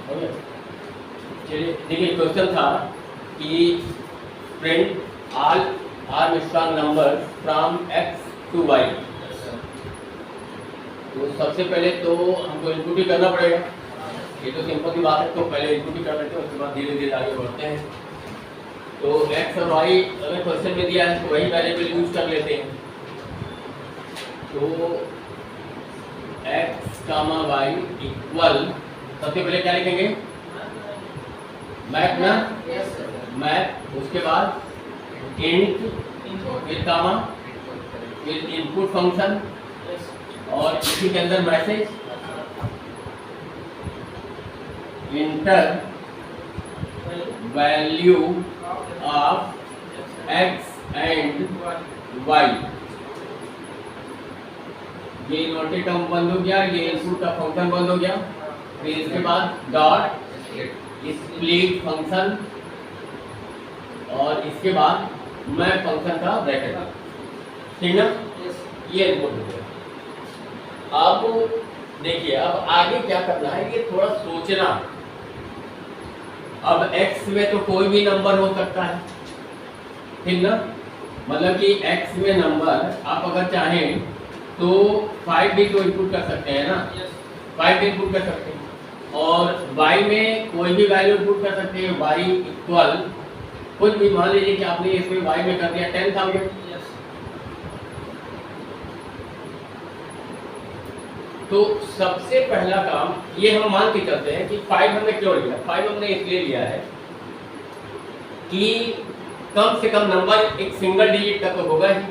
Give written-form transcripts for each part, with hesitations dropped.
चलिए देखिए, क्वेश्चन था कि print all Armstrong number from x to y। तो सबसे पहले तो हमको इनपुट ही करना पड़ेगा, ये तो सिंपल की बात है। तो पहले इनपुट ही कर लेते हैं, उसके बाद धीरे धीरे आगे बढ़ते हैं। तो x और y अगर क्वेश्चन में दिया है तो वही वेरिएबल यूज कर लेते हैं। तो x, y इक्वल, सबसे पहले क्या लिखेंगे? मैप ना, मैप, उसके बाद इंट, फिर कामा, फिर इनपुट फंक्शन, और इसी के अंदर message inter value of x and y। ये इन्वर्टेड टर्म बंद हो गया, ये इनपुट का फंक्शन बंद हो गया। फिर इसके बाद डॉट स्प्लिट फंक्शन, और इसके बाद मैं फंक्शन का ब्रैकेट, ठीक ना? ये इनपुट हो गया। अब देखिए, अब आगे क्या करना है, ये थोड़ा सोचना। अब x में तो कोई भी नंबर हो सकता है, ठीक ना? मतलब कि x में नंबर आप अगर चाहें तो 5 भी तो इनपुट कर सकते हैं ना, 5 इनपुट कर सकते हैं। और y में कोई भी वैल्यू इनपुट कर सकते हैं। y इक्वल कुछ भी, मान लीजिए कि आपने इसमें y में कर दिया 10,000। तो सबसे पहला काम ये हम मान के चलते हैं कि 5 हमने क्यों लिया। 5 हमने इसलिए लिया है कि कम से कम नंबर एक सिंगल डिजिट का तो होगा ही,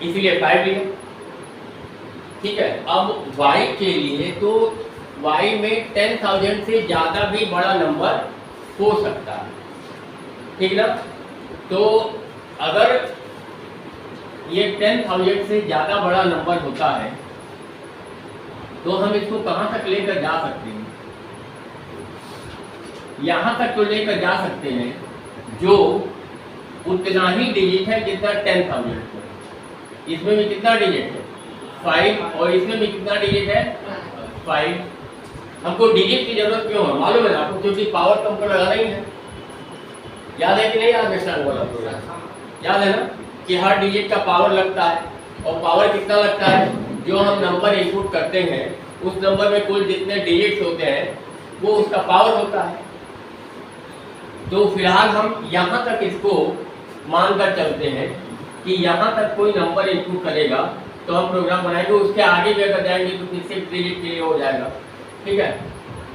इसीलिए 5 लिया, ठीक है। अब y के लिए तो y में 10,000 से ज्यादा भी बड़ा नंबर हो सकता है, ठीक ना? तो अगर ये 10,000 से ज्यादा बड़ा नंबर होता है तो हम इसको कहां तक लेकर जा सकते हैं? यहां तक तो लेकर जा सकते हैं जो उतना ही डिजिट है जितना 10,000 है। इसमें भी कितना डिजिट है? 5, और इसमें भी कितना डिजिट है? 5। हमको डिजिट की जरूरत क्यों है मालूम है ना आपको? क्योंकि पावर तो हमको लगाना ही है। याद है कि नहीं? याद है, याद है ना कि हर डिजिट का पावर लगता है, और पावर कितना लगता है? जो हम नंबर इनपुट करते हैं उस नंबर में कुल जितने डिजिट्स होते हैं वो उसका पावर होता है। तो फिलहाल हम यहाँ तक इसको मानकर चलते हैं कि यहाँ तक कोई नंबर इनपुट करेगा तो हम प्रोग्राम बनाएंगे। उसके आगे भी अगर जाएंगे तो किसी डिजिट के लिए हो जाएगा, ठीक है।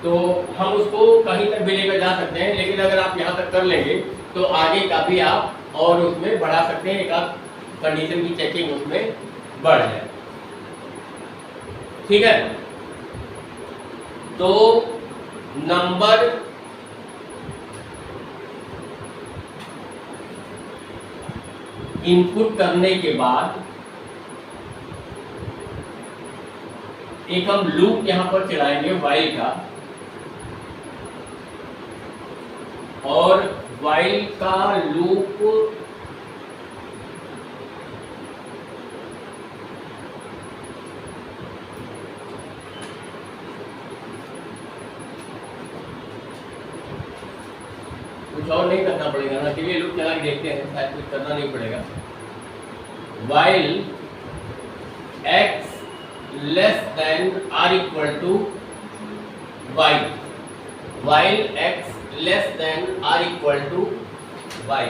तो हम उसको कहीं तक भी लेकर जा सकते हैं, लेकिन अगर आप यहाँ तक कर लेंगे तो आगे का भी आप और उसमें बढ़ा सकते हैं। एक आध कंडीशन की चेकिंग उसमें बढ़ जाए, ठीक है। तो नंबर इनपुट करने के बाद एक हम लूप यहां पर चलाएंगे while का, और while का लूप कुछ और नहीं करना पड़ेगा ना, चलिए लूप चला के देखते हैं, शायद कुछ करना नहीं पड़ेगा। while x less than or equal to y, while x less than or equal to y।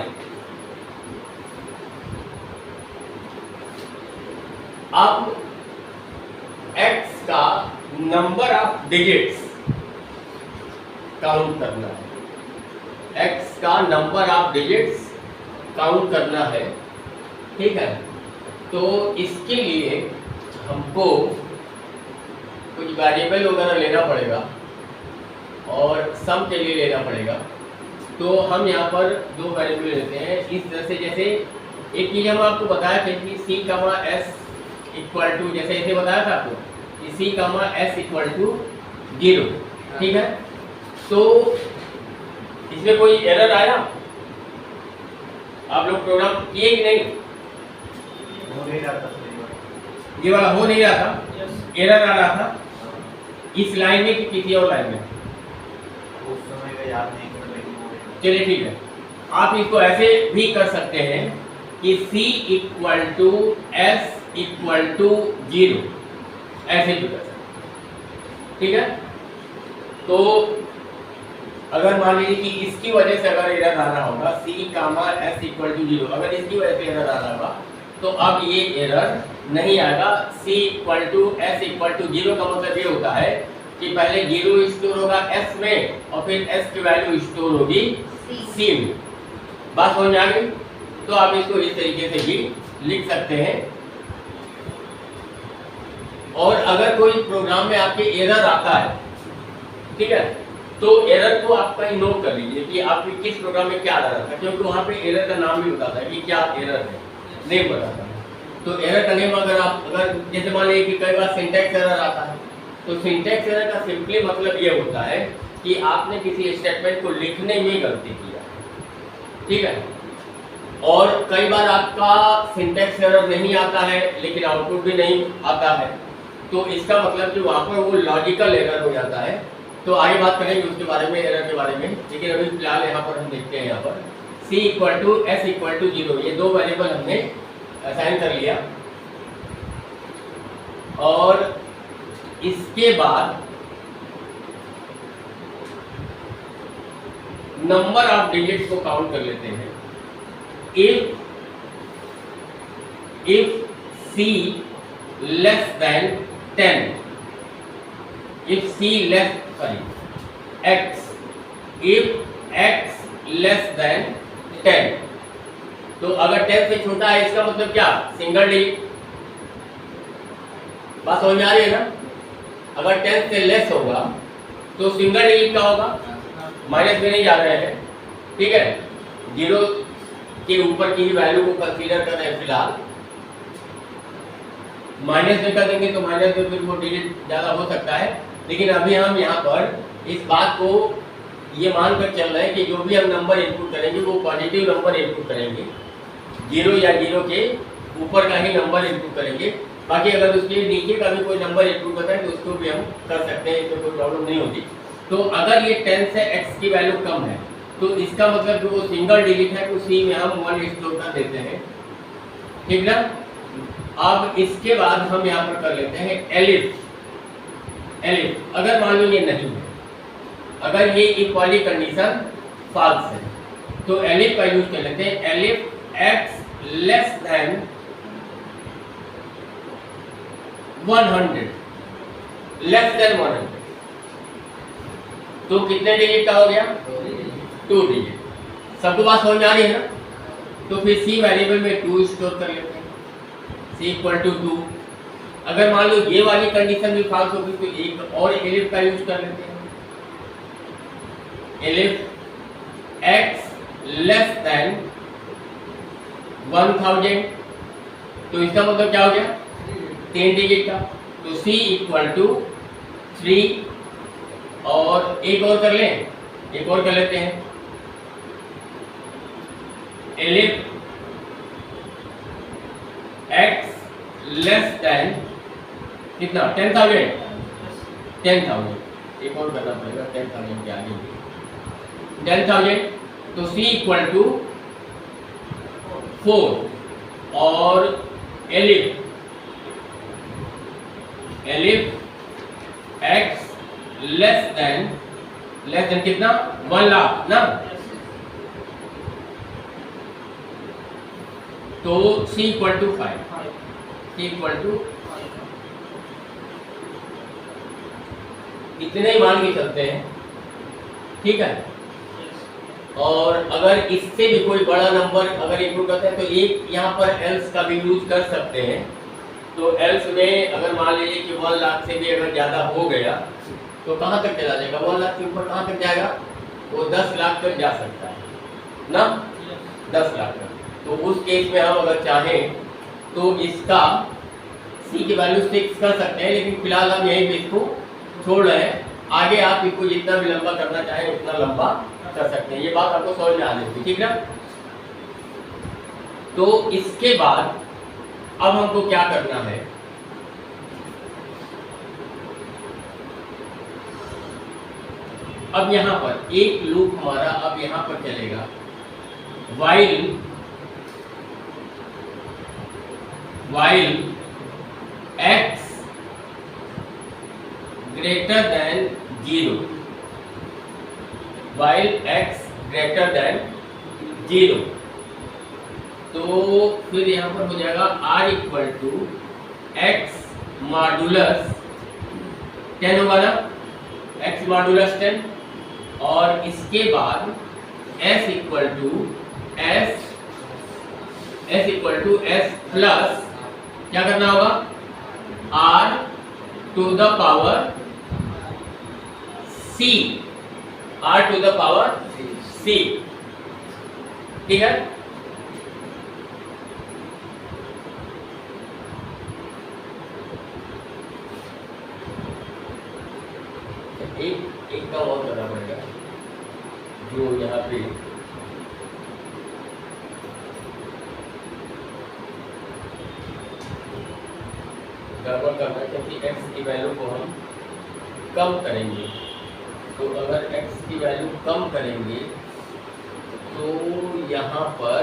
अब x का नंबर ऑफ डिजिट्स काउंट करना है, x का नंबर ऑफ डिजिट्स काउंट करना है, ठीक है। तो इसके लिए हमको कुछ वेरिएबल वगैरह लेना पड़ेगा और सम के लिए लेना पड़ेगा। तो हम यहाँ पर 2 वेरिएबल लेते हैं इस तरह से। जैसे एक चीज़ हम आपको बताया था कि c, s इक्वल टू, जैसे ऐसे बताया था आपको कि c, s इक्वल टू 0, ठीक है। तो इसमें कोई एरर आया? आप लोग प्रोग्राम किए कि नहीं? हो नहीं रहा था, ये वाला हो नहीं रहा था, एरर आ रहा था। इस लाइन में कि किसी और लाइन में? उस समय का याद नहीं कर रही। चलिए ठीक है, आप इसको ऐसे भी कर सकते हैं कि C equal to S equal to 0, ऐसे भी कर सकते हैं। ठीक है, तो अगर मान लीजिए कि इसकी वजह से अगर एरर आ रहा होगा C comma S equal to 0, अगर इसकी वजह से एरर आ रहा होगा तो अब ये एरर नहीं आएगा। C equal to S equal to 0 का मतलब ये होता है कि पहले 0 स्टोर होगा S में और फिर S की वैल्यू स्टोर होगी C में। बात समझ में आ गई? तो आप इसको इस तरीके से भी लिख सकते हैं। और अगर कोई प्रोग्राम में आपके एरर आता है, ठीक है, तो एरर को आप कहीं नोट कर लीजिए कि आपके किस प्रोग्राम में क्या एरर था, क्योंकि वहाँ पे एरर का नाम भी बताता है कि क्या एरर है, नेम बताता है। तो एरर का नेम अगर जैसे मान लीजिए कि कई बार सिंटैक्स एरर आता है, तो सिंटैक्स एरर का सिंपली मतलब ये होता है कि आपने किसी स्टेटमेंट को लिखने में गलती किया, ठीक है। और कई बार आपका सिंटैक्स एरर नहीं आता है लेकिन आउटपुट भी नहीं आता है, तो इसका मतलब कि वहाँ पर वो लॉजिकल एरर हो जाता है। तो आगे बात करेंगे उसके बारे में, एरर के बारे में, लेकिन अभी फिलहाल यहाँ पर हम देखते हैं, यहाँ पर C equal to S equal to 0, ये दो वेरिएबल हमने असाइन कर लिया। और इसके बाद नंबर ऑफ डिजिट्स को काउंट कर लेते हैं। if C less than 10, if C less, sorry, X, if X less than 10, तो अगर 10 से छोटा है इसका मतलब क्या? Single digit. बात समझ में आ रही है ना? अगर 10 से लेस होगा तो सिंगल डिजिट का होगा, माइनस में नहीं जा रहे हैं, ठीक है। 0 के ऊपर की ही वैल्यू को कंसीडर कर रहे हैं फिलहाल। माइनस में कर देंगे तो माइनस में फिर वो डिजिट ज़्यादा हो सकता है, लेकिन अभी हम यहाँ पर इस बात को ये मानकर चल रहे हैं कि जो भी हम नंबर इनपुट करेंगे वो पॉजिटिव नंबर इनपुट करेंगे, 0 या 0 के ऊपर का ही नंबर इनपुट करेंगे। बाकी अगर उसके नीचे का भी कोई नंबर इनपुट करता है तो उसको भी हम कर सकते हैं, इसमें कोई प्रॉब्लम नहीं होती। तो अगर ये 10 से x की वैल्यू कम है तो इसका मतलब जो वो सिंगल डिजिट है तो C में हम 1 स्टोर कर देते हैं, ठीक ना। अब इसके बाद हम यहाँ पर कर लेते हैं एलिफ। अगर मान लो ये नहीं है, अगर ये इक्वाली कंडीशन फॉल्स है तो एलिफ का यूज कर लेते हैं। Elif x less then 100, less than 100, तो कितने डिजिट का हो गया? 2 डिजिट। सबको बात समझ में आ रही है ना? तो फिर C वेरिएबल में 2 स्टोर कर लेते हैं, C इक्वल टू 2। अगर मान लो ये वाली कंडीशन भी फॉल्स होगी तो एक और एलिफ का यूज कर लेते हैं। एलिफ x लेस देन 1000, तो इसका मतलब क्या हो गया? 3 डिजिट का। तो C इक्वल टू 3। और एक और कर लें, एक और कर लेते हैं। एलिफ x लेस देन कितना? 10,000। एक और करना पड़ेगा 10,000 के आगे, 10,000। तो C इक्वल टू 4। और एलिफ x लेस देन कितना? 1 लाख ना। तो C equal to 5। C equal to इतने ही मान के चलते हैं, ठीक है। और अगर इससे भी कोई बड़ा नंबर अगर इनपुट करते हैं तो एक यहाँ पर एल्स का भी यूज कर सकते हैं। तो एल्स में अगर मान लीजिए कि 1 लाख से भी अगर ज़्यादा हो गया तो कहाँ तक चला जाएगा? 1 लाख के ऊपर कहाँ तक जाएगा? वो 10 लाख तक जा सकता है ना, 10 लाख तक। तो उस केस में हम अगर चाहें तो इसका C की वैल्यू 6 कर सकते हैं, लेकिन फिलहाल हम यहीं पे इसको छोड़ रहे हैं। आगे आप इसको जितना भी लंबा करना चाहें उतना लंबा कर सकते हैं। ये बात आपको समझ में आ जाएगी, ठीक ना। तो इसके बाद अब हमको क्या करना है? अब यहाँ पर एक लूप हमारा अब यहाँ पर चलेगा, while x greater than 0, while x greater than 0, तो फिर यहाँ पर हो जाएगा r equal to x modulus 10 होगा ना, x मॉडुलस 10, और इसके बाद s equal to s plus क्या करना होगा, r to the power c, r to the power c, ठीक है। एक का और करना पड़ेगा, जो यहाँ पे गड़बड़ करना है, क्योंकि x की वैल्यू को हम कम करेंगे। तो अगर x की वैल्यू कम करेंगे तो यहाँ पर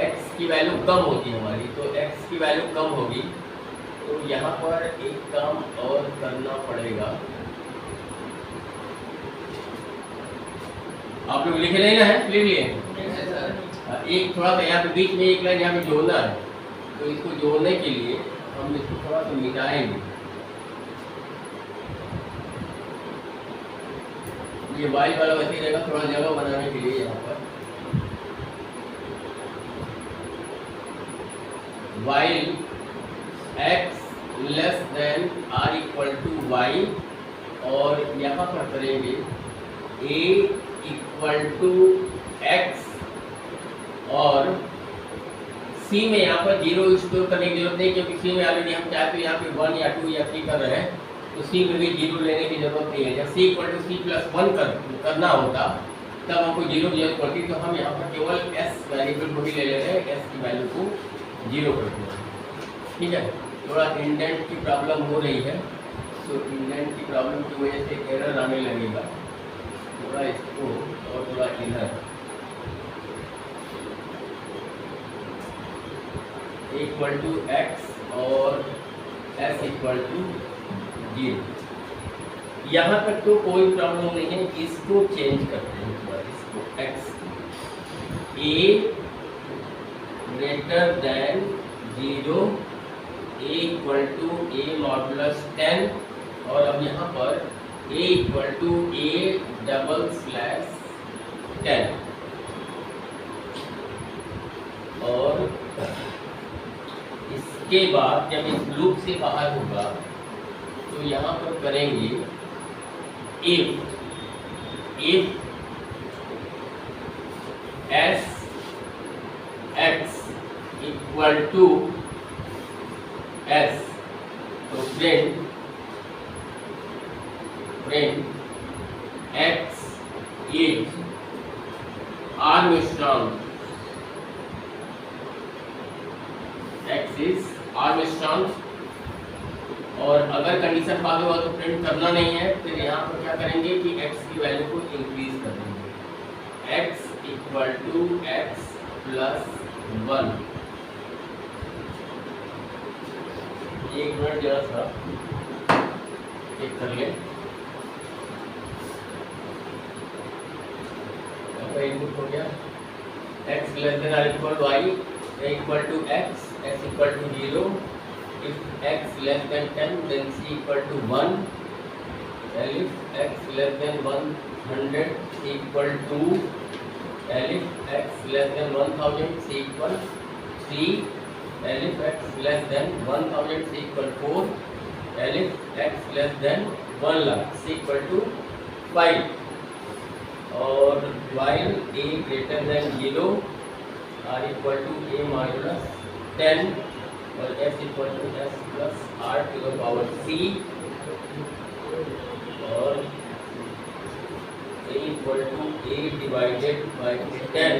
x की वैल्यू कम होगी हमारी, तो x की वैल्यू कम होगी, तो यहाँ पर एक काम और करना पड़ेगा। आप लोग लिख लेना है, लिख लिए एक थोड़ा सा यहाँ पे बीच में एक लाइन यहाँ पे जोड़ना है, तो इसको जोड़ने के लिए हम इसको थोड़ा सा मिटाएंगे। ये वाई वाला वैसे ही रहेगा, थोड़ा जगह बनाने के लिए यहाँ पर while x less than r equal to y, और यहाँ पर करेंगे a इक्वल टू x, और c में यहाँ पर 0 स्टोर करने की जरूरत नहीं, क्योंकि c में ऑलरेडी हम चाहे तो यहाँ पे 1 या 2 या 3 कर रहे हैं, तो c में भी 0 लेने की जरूरत नहीं है। जब c equal to c plus 1 करना होता तब हमको 0 की जरूरत पड़ती, तो हम यहाँ पर केवल s वेरिएबल को ही ले ले रहे हैं, s की वैल्यू को 0 करते हैं, ठीक है। थोड़ा इंडेंट की प्रॉब्लम हो रही है, तो इंडेंट की प्रॉब्लम की वजह से एरर आने लगेगा, थोड़ा इसको और थोड़ा इधर इक्वल टू x और s इक्वल टू 0। यहाँ तक तो कोई प्रॉब्लम नहीं है, इसको चेंज करते हैं थोड़ा, इसको x a greater than 0, a equal to a modulus 10, और अब यहाँ पर a equal to a double slash 10, और इसके बाद जब इस लूप से बाहर होगा तो यहाँ पर करेंगे if s x equal to s, तो print x is Armstrong, x is Armstrong, और अगर कंडीशन पास होगा तो प्रिंट करना नहीं है, फिर यहाँ पर क्या करेंगे कि x की वैल्यू को इंक्रीज कर देंगे, x equal to x plus 1। एक मिनट जरा सा चेक कर ले, इनपुट हो गया x less than r equal to y, a equal to x, s equal to 0, if x less than 10 then c equal to 1, and if x less than 100 c equal to, and if x less than 1000 c equal 3, and if x less than 1000 c equal 4, and if x less than 1 lakh c equal to 5, और while a greater than 0 r equal to a minus 10, और s equal to s plus r to the power c, और a equal to a divided by 10।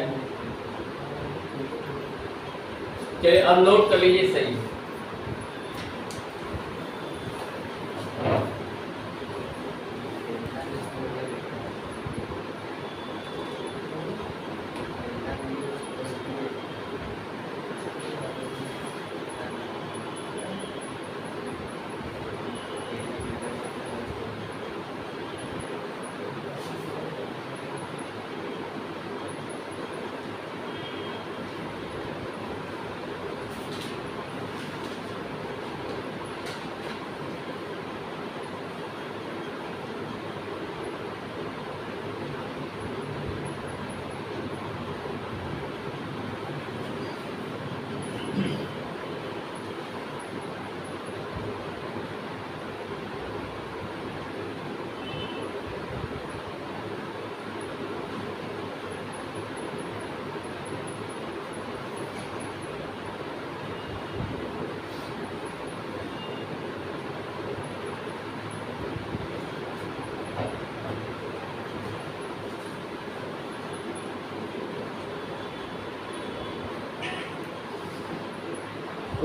चलिए अब note कर लीजिए सही,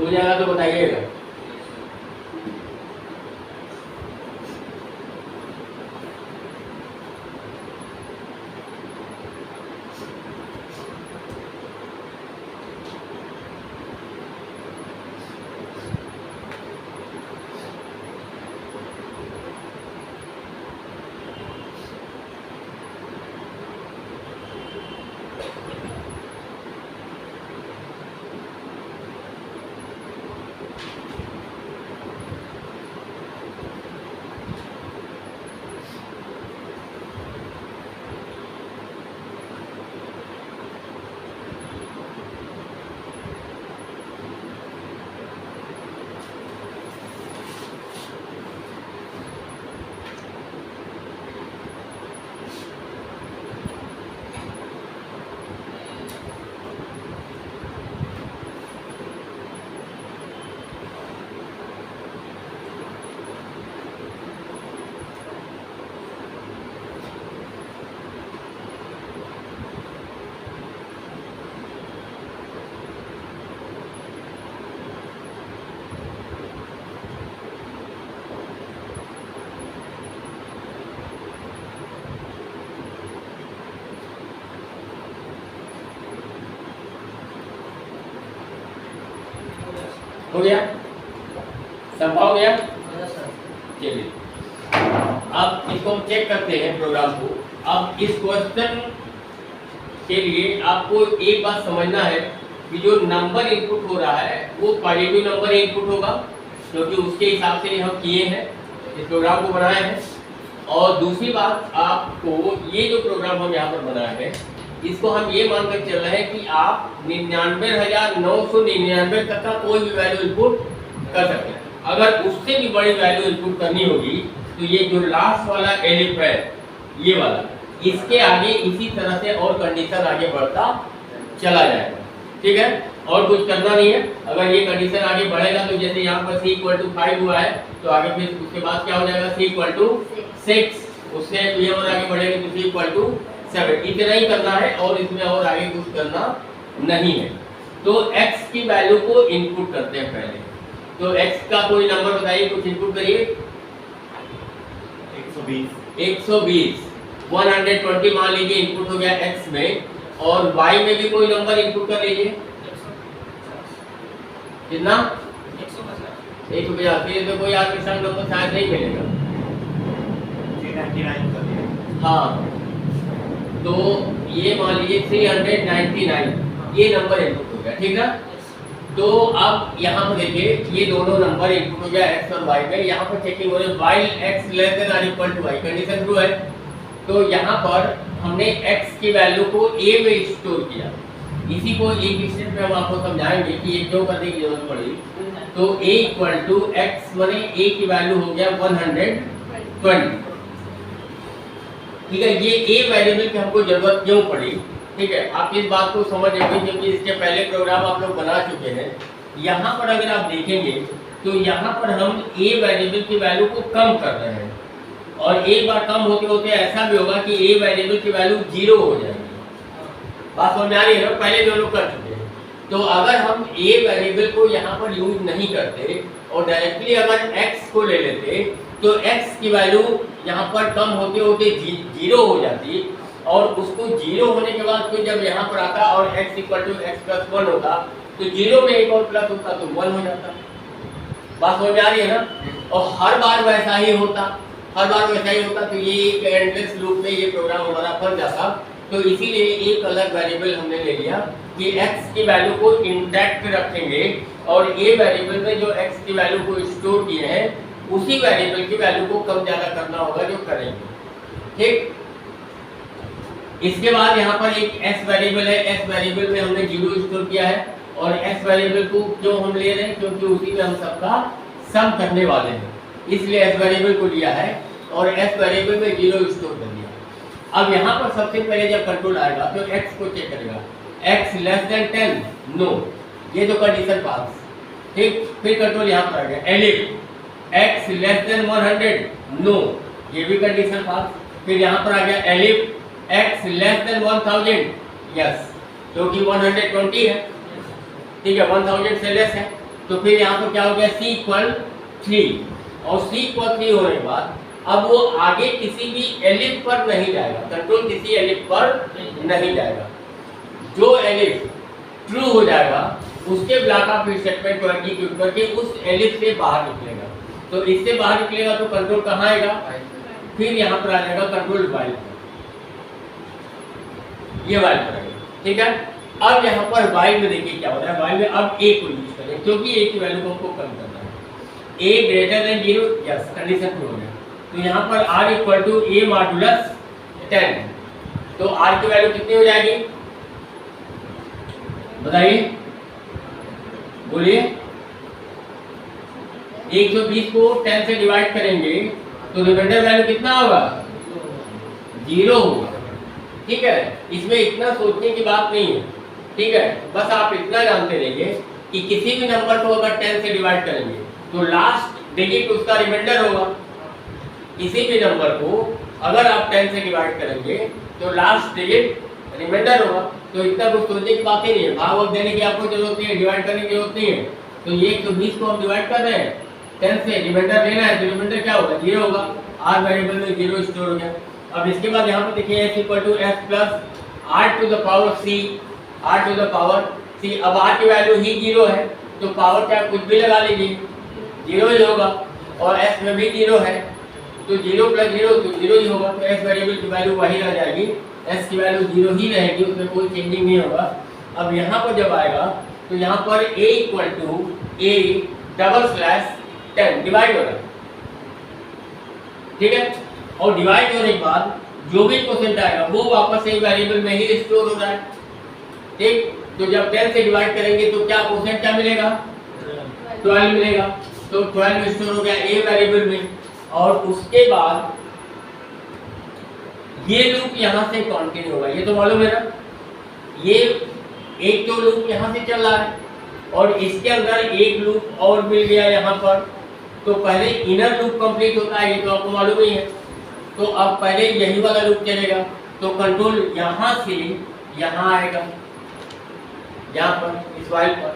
हो जाएगा तो बताइएगा। हो गया, सब हो गया। चलिए अब इसको हम चेक करते हैं प्रोग्राम को। अब इस क्वेश्चन के लिए आपको एक बात समझना है कि जो नंबर इनपुट हो रहा है वो पॉजिटिव नंबर इनपुट होगा, क्योंकि उसके हिसाब से हम किए हैं, इस प्रोग्राम को बनाए हैं। और दूसरी बात, आपको ये जो प्रोग्राम हम यहाँ पर बनाए हैं इसको हम ये मानकर चल रहे हैं कि आप 99,999 तक का कोई भी वैल्यू इनपुट कर सकते हैं। अगर उससे भी बड़ी वैल्यू इनपुट करनी होगी तो ये जो लास्ट वाला एलिफ है, ये वाला, इसके आगे इसी तरह से और कंडीशन आगे बढ़ता चला जाएगा। ठीक है, और कुछ करना नहीं है। अगर ये कंडीशन आगे बढ़ेगा तो जैसे यहाँ पर c = 5 हुआ है तो आगे फिर उसके बाद क्या हो जाएगा, c = 6, उससे ये और आगे बढ़ेगा तो c = 7। इतना ही करना है और इसमें और आगे कुछ करना नहीं है। तो x की वैल्यू को इनपुट करते हैं पहले। तो x का कोई नंबर बताइए, कुछ इनपुट करिए। 120 120 मान लीजिए इनपुट हो गया x में, और y में भी कोई नंबर इनपुट कर लीजिए। कितना? 150। फिर तो कोई आपके संग नंबर शायद नहीं मिलेगा। 399 कर दिया। हाँ, तो ये मान लीजिए 399 ये नंबर इनपुट हो गया। ठीक है, तो अब यहाँ पर देखिए ये दोनों नंबर इनपुट हो गया x और y में। यहाँ पर चेकिंग हो रही है while x <= y, condition true है। तो यहाँ पर हमने x की वैल्यू को a में स्टोर किया। इसी को एक स्टेप में हम आपको समझाएंगे कि ये क्यों करने की जरूरत पड़ी। तो a = x माने a की वैल्यू हो गया 120। ठीक है, ये a वेरिएबल की हमको जरूरत क्यों पड़ी। ठीक है, आप इस बात को समझ लेंगे क्योंकि इसके पहले प्रोग्राम आप लोग बना चुके हैं। यहाँ पर अगर आप देखेंगे तो यहाँ पर हम a वेरिएबल की वैल्यू को कम कर रहे हैं, और एक बार कम होते होते ऐसा भी होगा कि a वेरिएबल की वैल्यू 0 हो जाएगी। बात समझ आ रही है ना, पहले जो लोग कर चुके हैं। तो अगर हम a वेरिएबल को यहाँ पर यूज नहीं करते और डायरेक्टली अगर x को ले लेते तो x की वैल्यू यहाँ पर कम होते होते 0 हो जाती, और उसको 0 होने के बाद फिर जब यहाँ पर आता और x = x + 1 होता तो 0 में एक और प्लस होता तो 1 हो जाता। बात समझ आ रही है ना। और हर बार वैसा ही होता, तो ये एक एंडलेस लूप में ये प्रोग्राम हमारा फंस जाता। तो इसीलिए एक अलग वेरिएबल हमने ले लिया कि x की वैल्यू को इंटैक्ट रखेंगे, और a वेरिएबल में जो x की वैल्यू को स्टोर किए हैं उसी वेरिएबल की वैल्यू को कम ज्यादा करना होगा जो करेंगे। ठीक, इसके बाद यहाँ पर एक s वेरिएबल है। s वेरिएबल में हमने 0 स्टोर किया है, और s वेरिएबल को क्यों हम ले रहे हैं, क्योंकि उसी में हम सबका सम करने वाले हैं, इसलिए s वेरिएबल को लिया है और s वेरिएबल में 0 स्टोर कर दिया। अब यहाँ पर सबसे पहले जब कंट्रोल आएगा तो x को चेक करेगा, x < 10 नो, ये तो कंडीशन पास। ठीक, फिर कंट्रोल यहाँ पर आ गया एलिफ x < 100 नो, ये भी कंडीशन पास। फिर यहाँ पर आ गया एलिफ x < 1000 यस, क्योंकि 120 है। ठीक है, 1000 से लेस है तो फिर यहाँ पर क्या हो गया c इक्वल 3 और c इक्वल 3 होने के बाद अब वो आगे किसी भी एलिफ पर नहीं जाएगा, कंट्रोल किसी एलिफ पर नहीं जाएगा। जो एलिफ ट्रू हो जाएगा उसके ब्लॉक ऑफ स्टेटमेंट को एग्जीक्यूट करके उस एलिफ से बाहर निकलेगा। तो इससे बाहर निकलेगा तो कंट्रोल कहाँ आएगा, फिर यहाँ पर आ जाएगा कंट्रोल वाइल पर, ये वाइल पर आएगा। ठीक है, अब यहाँ पर वाइल में देखिए क्या होता है। वाइल में अब ए को यूज करें क्योंकि ए की वैल्यू को हमको कम करना है। A greater than 0, yes, condition true हो गया। तो यहाँ पर r equal to A modulus 10, तो r की वैल्यू कितनी हो जाएगी बताइए, बोलिए। 120 को 10 से डिवाइड करेंगे तो रिमाइंडर वैल्यू कितना होगा, 0 होगा। ठीक है, इसमें इतना सोचने की बात नहीं है। ठीक है, बस आप इतना जानते रहिए कि किसी भी नंबर को अगर 10 से डिवाइड करेंगे तो लास्ट डिजिट उसका रिमाइंडर होगा। किसी भी नंबर को अगर आप 10 से डिवाइड करेंगे तो लास्ट डिजिट रिमाइंडर होगा। तो इतना कुछ सोचने की बात ही नहीं है, भाग वक्त देने की आपको जरूरत नहीं है, डिवाइड करने की जरूरत नहीं है। तो ये 120 को हम डिवाइड कर रहे हैं 10 से, रिमाइंडर लेना है तो रिमाइंडर क्या होगा, 0 होगा। r वेरिएबल में 0 स्टोर हो गया। अब इसके बाद यहाँ पर देखिए s equal to S plus r to the power c, r to the power c। अब r की वैल्यू ही 0 है तो पावर क्या कुछ भी लगा लीजिए, 0 ही होगा। और s में भी 0 है तो 0 प्लस 0 तो 0 ही होगा। तो s वेरिएबल की वैल्यू वही रह जाएगी, s की वैल्यू 0 ही रहेगी, उसमें कोई चेंजिंग नहीं होगा। अब यहाँ पर जब आएगा तो यहाँ पर a equal to a double slash 10 divide हो रहा है। ठीक है, और डिवाइड होने के बाद जो भी क्वोशिएंट आएगा वो वापस से वेरिएबल में ही स्टोर हो रहा है। ठीक, तो जब 10 से डिवाइड करेंगे तो क्या क्वोशिएंट क्या मिलेगा, 12 मिलेगा। तो 12 स्टोर हो गया a वेरिएबल में। और उसके बाद ये लूप यहाँ से कंटिन्यू होगा, ये तो मालूम है ना। ये एक तो लूप यहाँ से चल रहा है और इसके अंदर एक लूप और मिल गया यहाँ पर। तो पहले इनर लूप कंप्लीट होता है, ये तो आपको मालूम ही है। तो अब पहले यही वाला लूप चलेगा तो कंट्रोल यहाँ से यहाँ आएगा, यहाँ पर इस वाइल पर।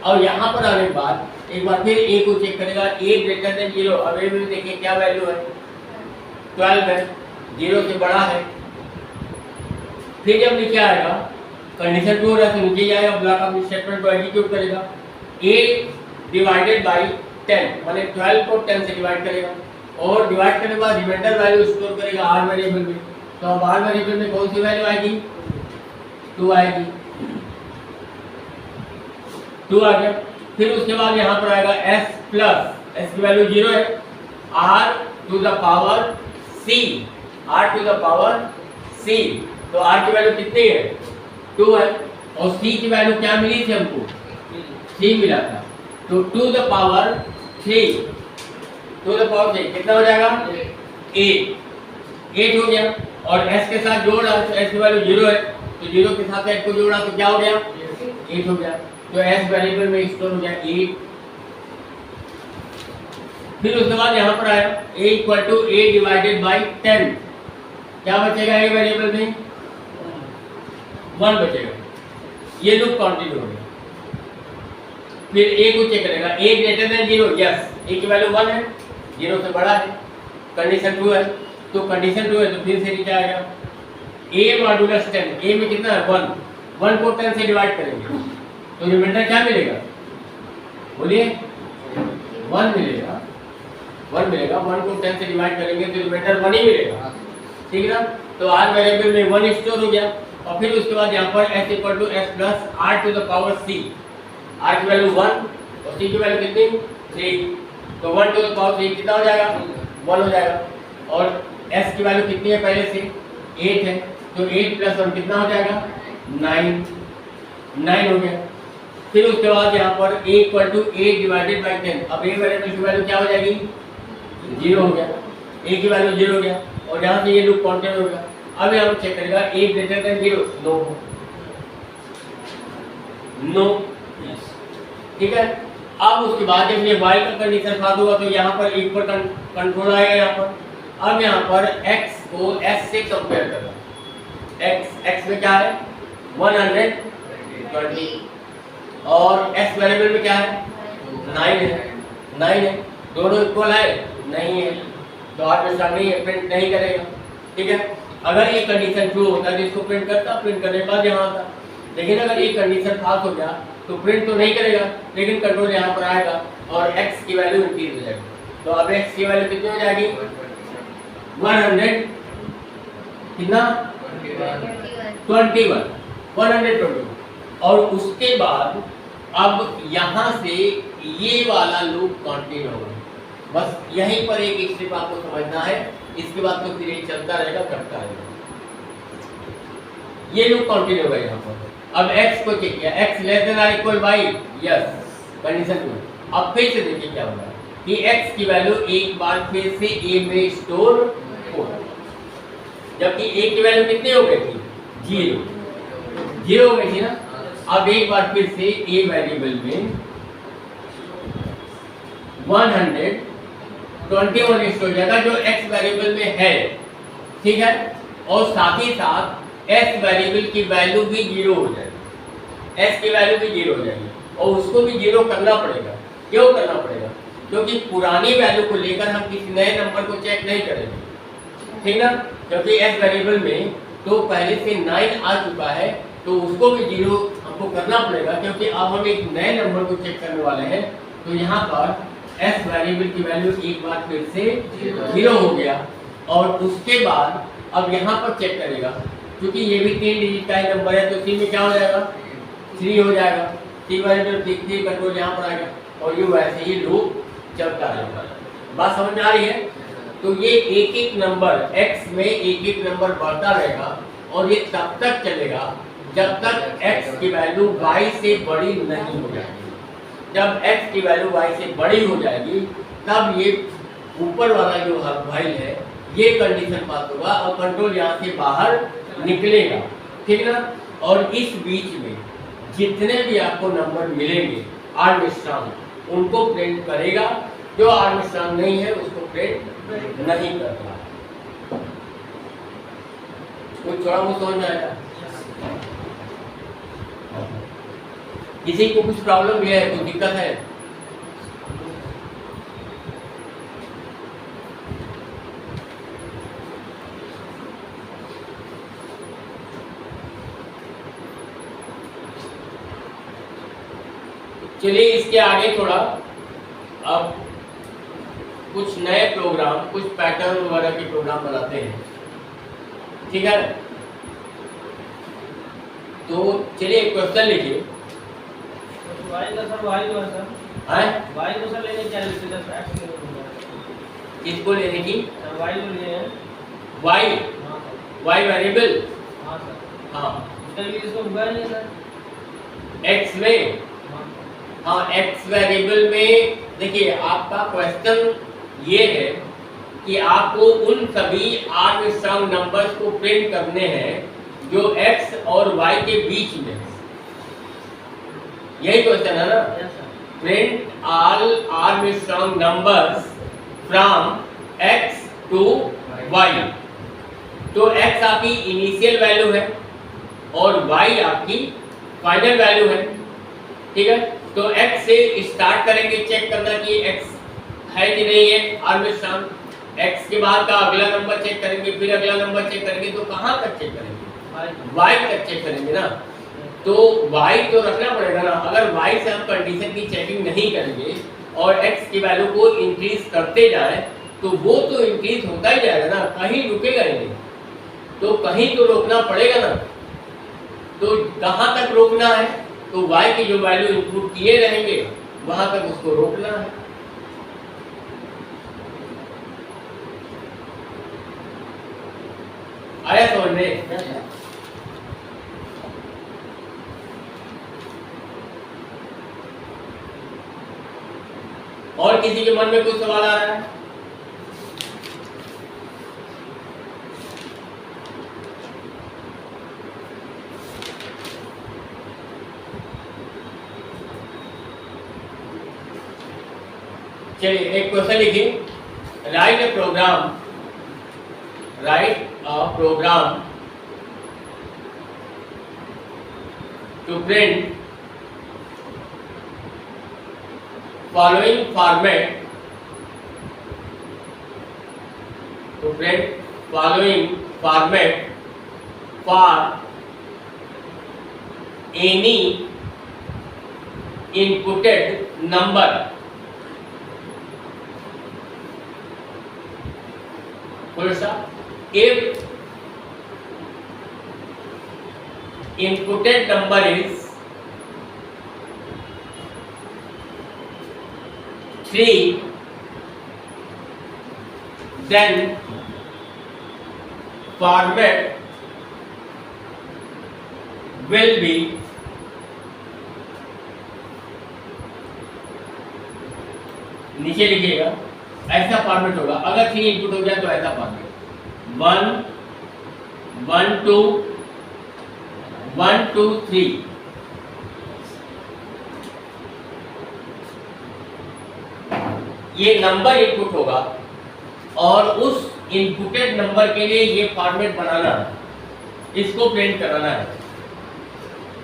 और यहाँ पर आने के बाद एक बार फिर a को चेक करेगा, a ग्रेटर देन 0। अब a में देखिए क्या वैल्यू है, 12 है, 0 से बड़ा है। फिर जब नीचे आएगा कंडीशन ट्रू हो रहा है तो नीचे जाएगा, ब्लॉक ऑफ स्टेटमेंट को एग्जीक्यूट करेगा। a डिवाइडेड बाई 10 माने 12 को 10 से डिवाइड करेगा और डिवाइड करने के बाद रिमाइंडर वैल्यू स्टोर करेगा r वेरिएबल में। तो अब r वेरिएबल में कौन सी वैल्यू आएगी, 2 आएगी, 2 आ गया। फिर उसके बाद यहाँ पर आएगा s प्लस, s की वैल्यू 0 है, r to the power c, r to the power c। तो r की वैल्यू कितनी है, 2 है। और c की वैल्यू क्या मिली थी हमको, 3 मिला था। तो to the power 3, to the power 3 कितना हो जाएगा, 8 हो गया। और s के साथ जोड़ा तो s की वैल्यू 0 है तो 0 के साथ 8 को जोड़ा तो क्या हो गया, 8 हो गया। तो s वेरिएबल में स्टोर हो गया 8। फिर उसके बाद यहाँ पर आया a equal to a divided by 10, क्या बचेगा a वेरिएबल में, 1 बचेगा। ये लूप कंटिन्यू हो गया। फिर a को चेक करेगा, a greater than 0, yes, a की वैल्यू 1 है, 0 से बड़ा है, कंडीशन ट्रू है। तो कंडीशन ट्रू है तो फिर से नीचे आएगा a मॉडुलस 10, a में कितना है, 1 को 10 से डिवाइड करेंगे तो रिमाइंडर क्या मिलेगा, बोलिए, 1 मिलेगा, 1 मिलेगा। 1 को 10 से डिवाइड करेंगे तो रिमाइंडर 1 ही मिलेगा। ठीक है ना, तो r वेरिएबल में 1 स्टोर हो गया। और फिर उसके बाद यहाँ पर s equal to S plus r to the power c, r की वैल्यू 1 और c की वैल्यू कितनी, 3। तो 1 टू द पावर 3 कितना हो जाएगा, 1 हो जाएगा। और s की वैल्यू कितनी है पहले से, 8 है, तो 8 प्लस 1 कितना हो जाएगा, 9 हो गया। फिर उसके बाद यहाँ पर a equal to a divided by 10। अब a वेरिएबल की वैल्यू क्या हो जाएगी, 0 हो गया, a की वैल्यू 0 हो गया। और यहाँ से ये लूप कंटिन्यू हो गया। अब यहाँ चेक करेगा a ग्रेटर देन 0, नो, ठीक है। अब उसके बाद जब ये y का कंडीशन साथ होगा तो यहाँ पर इक्वल कंट्रोल आएगा यहाँ पर। अब यहाँ पर x को s से कंपेयर करना, x में क्या है, 120 और s वेरिएबल में क्या है, 9 है, 9 है, दोनों इक्वल है नहीं है, तो आर्मस्ट्रांग नहीं है, प्रिंट नहीं करेगा। ठीक है, अगर ये कंडीशन ट्रू होता है तो इसको प्रिंट करता, प्रिंट करने के बाद यहाँ आता। लेकिन अगर ये कंडीशन फाल्स हो गया तो प्रिंट तो नहीं करेगा, लेकिन कंट्रोल यहाँ पर आएगा और x की वैल्यू इंक्रीज हो जाएगी। तो अब x की वैल्यू कितनी हो जाएगी? 100 कितना 21 121। और उसके बाद अब यहाँ से ये वाला लूप कंटिन्यू होगा। बस यहीं पर एक स्टेप आपको समझना है, इसके बाद तो फिर ये चलता रहेगा, करता रहेगा। ये लूप कंटिन्यू होगा यहाँ पर। अब x को चेक किया, x less than or equal y, yes, condition true. अब फिर से देखिए क्या होगा कि x की वैल्यू एक बार फिर से a में स्टोर हो, जबकि a की वैल्यू कितनी हो गई थी? 0 हो गई थी ना। अब एक बार फिर से a वेरिएबल में 121 स्टोर हो जाएगा जो x वेरिएबल में है। ठीक है, और साथ ही साथ s वेरिएबल की वैल्यू भी 0 हो जाएगी, s की वैल्यू भी 0 हो जाएगी और उसको भी 0 करना पड़ेगा। क्यों करना पड़ेगा? क्योंकि पुरानी वैल्यू को लेकर हम किसी नए नंबर को चेक नहीं करेंगे, ठीक ना। क्योंकि s वेरिएबल में तो पहले से 9 आ चुका है, तो उसको भी 0 हमको करना पड़ेगा, क्योंकि अब हम एक नए नंबर को चेक करने वाले हैं। तो यहाँ पर s वेरिएबल की वैल्यू एक बार फिर से 0 हो गया और उसके बाद अब यहाँ पर चेक करेगा, क्योंकि ये भी 3 डिजिट का ही नंबर है, तो 3 में क्या हो जाएगा? 3 हो जाएगा। 3 वेरिएबल 3 कंट्रोल यहाँ पर आएगा और ये वैसे ही लूप चलता रहेगा। बात समझ में आ रही है? तो ये एक एक नंबर x में एक एक नंबर बढ़ता रहेगा और ये तब तक चलेगा जब तक x की वैल्यू y से बड़ी नहीं हो जाएगी। जब x की वैल्यू y से बड़ी हो जाएगी तब ये ऊपर वाला जो व्हाइल है ये कंडीशन पास होगा और कंट्रोल यहाँ से बाहर निकलेगा। ठीक ना। और इस बीच में जितने भी आपको नंबर मिलेंगे आर्मस्ट्रांग, उनको प्रिंट करेगा। जो आर्मस्ट्रांग नहीं है उसको प्रिंट नहीं करता। कोई थोड़ा बहुत समझ में आएगा? किसी को कुछ प्रॉब्लम भी है, कोई दिक्कत है? चलिए इसके आगे थोड़ा अब कुछ नए प्रोग्राम, कुछ पैटर्न वगैरह के प्रोग्राम बनाते हैं। ठीक है, तो चलिए एक क्वेश्चन लिखिए। किसको लेने की? Y variable. हाँ, एक्स में, हाँ एक्स वेरिएबल में देखिए आपका क्वेश्चन ये है कि आपको उन सभी आर्मस्ट्रांग नंबर्स को प्रिंट करने हैं जो x और y के बीच में, यही क्वेश्चन है ना। Print all Armstrong numbers from x to y। तो x आपकी इनिशियल वैल्यू है और y आपकी फाइनल वैल्यू है। ठीक है, तो x से स्टार्ट करेंगे चेक करना कि x है कि नहीं है आर्मस्ट्रांग। x के बाद का अगला नंबर चेक करेंगे, फिर अगला नंबर चेक करेंगे, तो कहाँ तक चेक करेंगे? y तक चेक करेंगे ना। तो y तो रखना पड़ेगा ना। अगर y से हम कंडीशन की चेकिंग नहीं करेंगे और x की वैल्यू को इंक्रीज करते जाए तो वो तो इंक्रीज होता ही जाएगा ना, कहीं रुकेगा ही नहीं। तो कहीं तो रोकना पड़ेगा ना। तो कहाँ तक रोकना है? तो y की जो वैल्यू इनपुट किए रहेंगे वहां तक उसको रोकना है। आया समझ में? और किसी के मन में कुछ सवाल आ रहा है? चलिए एक क्वेश्चन लिखिए। Write a program to print following format, तो friend following format for any inputted number, if inputted number is 3, then format will be नीचे लिखिएगा, ऐसा फॉर्मेट होगा। अगर 3 इनपुट हो गया तो ऐसा फॉर्मेट 1 1 2 1 2 3, ये नंबर इनपुट होगा और उस इनपुटेड नंबर के लिए ये फॉर्मेट बनाना है, इसको प्रिंट कराना है।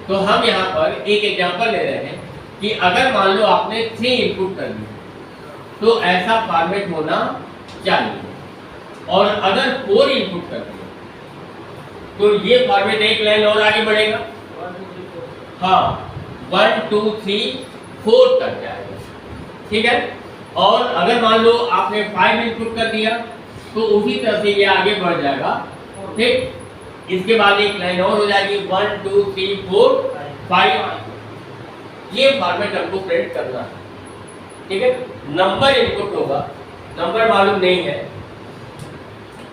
तो हम यहाँ पर एक एग्जांपल ले रहे हैं कि अगर मान लो आपने 3 इनपुट कर दिए तो ऐसा फॉर्मेट होना चाहिए, और अगर 4 इनपुट कर दिए तो ये फॉर्मेट एक लाइन और आगे बढ़ेगा। हाँ 1 2 3 4 तक जाएगा, ठीक है। और अगर मान लो आपने 5 इनपुट कर दिया तो उसी तरह से ये आगे बढ़ जाएगा, ठीक। इसके बाद एक लाइन और हो जाएगी 1 2 3 4 5, ये फॉर्मेट हमको प्रिंट करना है, ठीक है। नंबर इनपुट होगा, नंबर मालूम नहीं है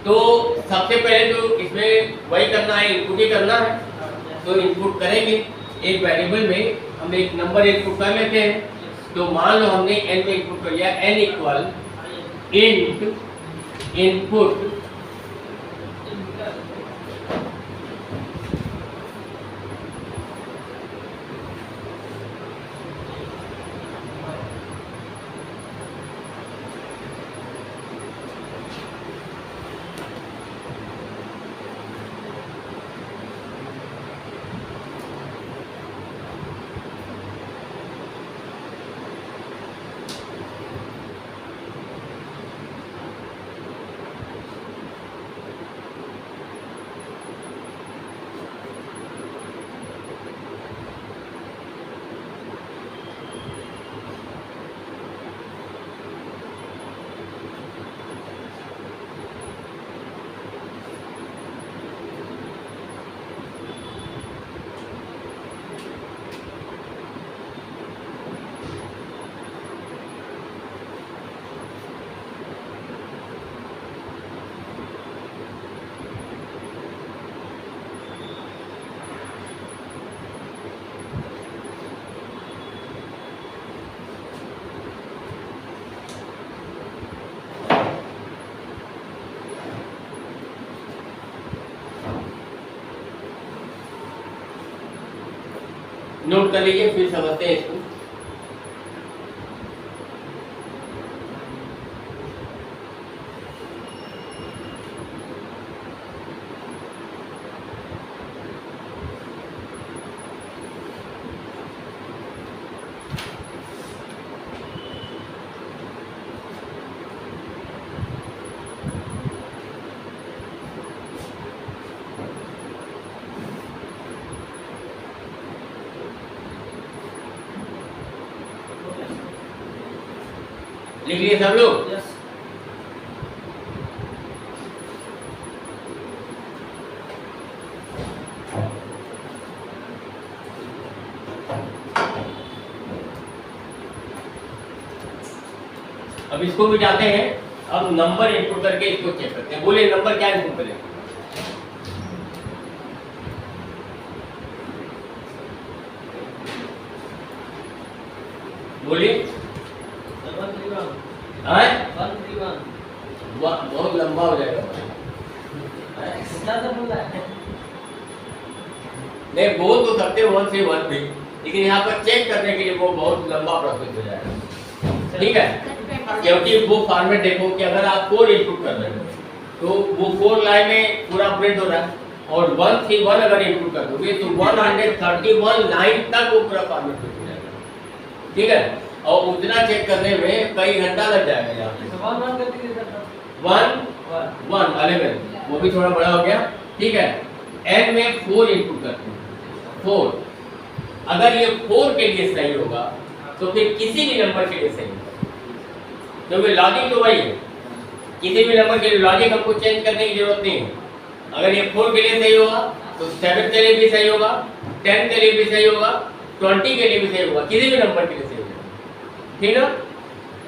तो सबसे पहले तो इसमें वही करना है, इनपुट ही करना है। तो इनपुट करेंगे, एक वेरिएबल में हम एक नंबर इनपुट कर लेते हैं। तो मान लो हमने n में इनपुट कर लिया, n equal int input note कर लीजिए, फिर समझते हैं इसको। लिख लिए सब लोग? अब इसको भी जाते हैं, अब नंबर इनपुट करके इसको चेक करते हैं। बोलिए नंबर क्या इनपुट करें? बोलिए। बहुत लंबा हो जाएगा। नहीं बोल तो सकते 1 से 1 भी, लेकिन यहाँ पर चेक करने के लिए वो बहुत लंबा प्रोसेस हो जाएगा, ठीक है। क्योंकि वो फॉर्मेट देखो कि अगर आप 4 इनपुट कर रहे हो तो वो 4 लाइन में पूरा प्रिंट हो रहा है, और 1 से 1 अगर इनपुट कर दोगे तो 131 लाइन तक वो पूरा फॉर्मेट प्रिंट हो जाएगा, ठीक है। और उतना चेक करने में कई घंटा लग जाएगा यहाँ पे। 1 11 वो भी थोड़ा बड़ा हो गया, ठीक है। n में 4 इनपुट करते हैं, 4। अगर ये 4 के लिए सही होगा तो फिर किसी भी नंबर के लिए सही होगा, क्योंकि लॉजिक तो वही है। किसी भी नंबर के लिए लॉजिक हमको चेंज करने की जरूरत नहीं है। अगर ये 4 के लिए सही होगा तो 7 के लिए भी सही होगा, 10 के लिए भी सही होगा, 20 के लिए भी सही होगा, किसी भी नंबर के लिए सही होगा, ठीक है।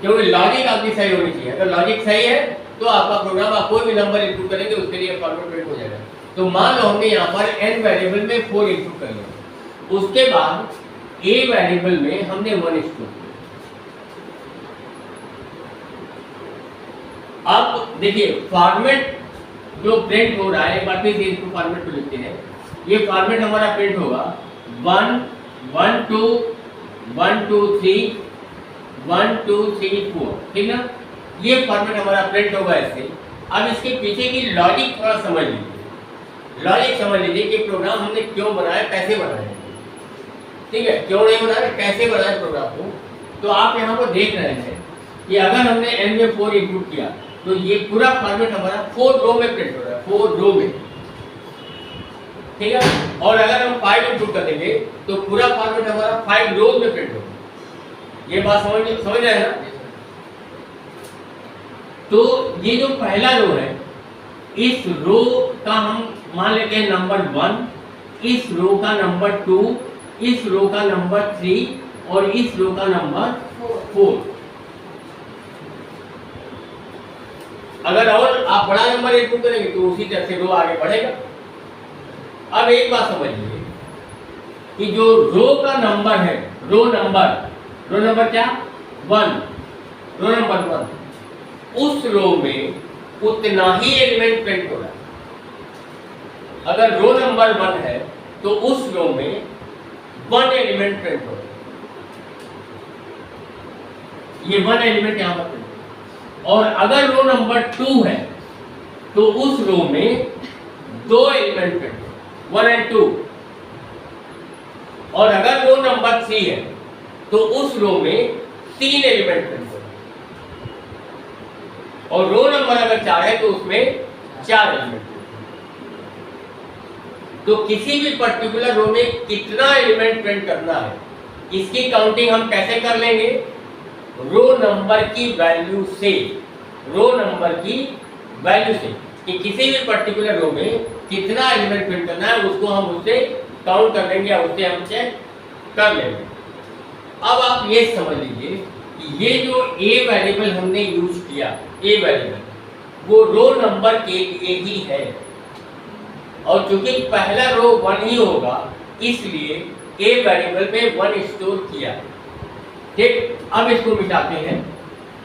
क्योंकि लॉजिक आपकी सही होनी चाहिए। अगर लॉजिक सही है तो आपका प्रोग्राम, आप कोई भी नंबर इनपुट करेंगे उसके लिए फॉर्मेट प्रिंट हो जाएगा। तो मान लो हमने यहाँ पर n वेरिएबल में 4 इनपुट कर लिया, उसके बाद a वेरिएबल में हमने 1 स्टोर किया। अब देखिए फॉर्मेट जो प्रिंट हो रहा है, एक बार फिर इनको फॉर्मेट को लिखते हैं। ये फॉर्मेट हमारा प्रिंट होगा 1 1 2 1 2 3 1 2 3 4, ठीक ना। ये फॉर्मेट हमारा प्रिंट होगा ऐसे। अब इसके पीछे की लॉजिक थोड़ा समझ लीजिए। लॉजिक समझ लीजिए कि प्रोग्राम हमने क्यों बनाया, कैसे बनाया, ठीक है। क्यों नहीं बनाया, कैसे बनाया प्रोग्राम को। तो आप यहाँ पर देख रहे हैं कि अगर हमने n में 4 इनपुट किया तो ये पूरा फॉर्मेट हमारा 4 रो में प्रिंट हो रहा है, 4 रो में, ठीक है। और अगर हम 5 इनपुट कर देंगे तो पूरा फॉर्मेट हमारा 5 रो में प्रिंट होगा। ये बात समझ रहे हैं ना। तो ये जो पहला रो है, इस रो का हम मान लेते हैं नंबर 1, इस रो का नंबर 2, इस रो का नंबर 3 और इस रो का नंबर 4। अगर और आप बड़ा नंबर इनपुट करेंगे तो उसी तरह से रो आगे बढ़ेगा। अब एक बात समझिए कि जो रो का नंबर है, रो नंबर क्या, 1, रो नंबर 1, उस रो में उतना ही एलिमेंट प्रिंट हो रहा है। अगर रो नंबर 1 है तो उस रो में 1 एलिमेंट प्रिंट हो रहा है। ये 1 एलिमेंट यहां पर प्रिंट हो। और अगर रो नंबर 2 है तो उस रो में 2 एलिमेंट प्रिंट हो, 1 और 2। और अगर रो नंबर 3 है तो उस रो में 3 एलिमेंट प्रिंट हो। और रो नंबर अगर 4 है तो उसमें 4 एलिमेंट। तो किसी भी पर्टिकुलर रो में कितना एलिमेंट प्रिंट करना है, इसकी काउंटिंग हम कैसे कर लेंगे, रो नंबर की वैल्यू से, रो नंबर की वैल्यू से, कि किसी भी पर्टिकुलर रो में कितना एलिमेंट प्रिंट करना है उसको हम उससे काउंट कर लेंगे या उससे हम चेक कर लेंगे। अब आप ये समझ लीजिए कि ये जो a वेरिएबल हमने यूज किया, a वेरिएबल वो रो नंबर के लिए ही है। और चूंकि पहला रो 1 ही होगा इसलिए a वेरिएबल में 1 स्टोर किया, ठीक। अब इसको मिटाते हैं,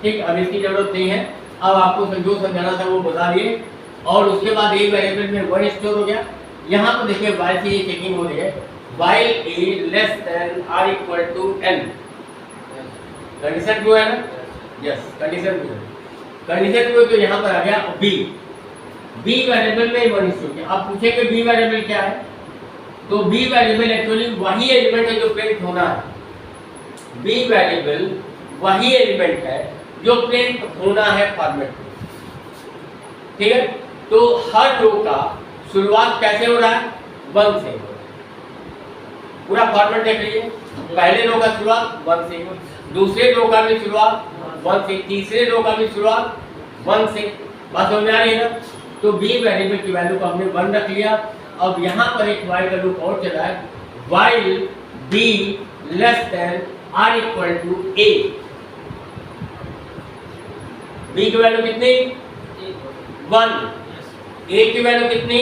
ठीक। अब इसकी जरूरत नहीं है। अब आपको जो समझाना था वो बता दिए। और उसके बाद a वेरिएबल में 1 स्टोर हो गया। यहाँ पर देखिए while से ये चेकिंग हो रही है, while a less than or equal to n, condition true है ना, यस कंडीशन ट्रू है। कंडीशन ट्रू तो यहाँ पर आ गया b वेरिएबल में 1 स्टोर किया। अब पूछेंगे b वेरिएबल क्या है, तो b वेरिएबल एक्चुअली वही एलिमेंट है जो प्रिंट होना है। b वेरिएबल वही एलिमेंट है जो प्रिंट होना है फॉर्मेट में, ठीक है। तो हर रो का शुरुआत कैसे हो रहा है, 1 से। पूरा फॉर्मेट देख लीजिए, पहले रो का शुरुआत 1 से, दूसरे रो का भी शुरुआत 1 से, तीसरे रो का भी शुरुआत 1 से। बात समझ में आ रही है ना। तो b वेरिएबल की वैल्यू को हमने 1 रख लिया। अब यहाँ पर एक while का लूप और चला है, while b less than or equal to a। b की वैल्यू कितनी, 1, a की वैल्यू कितनी,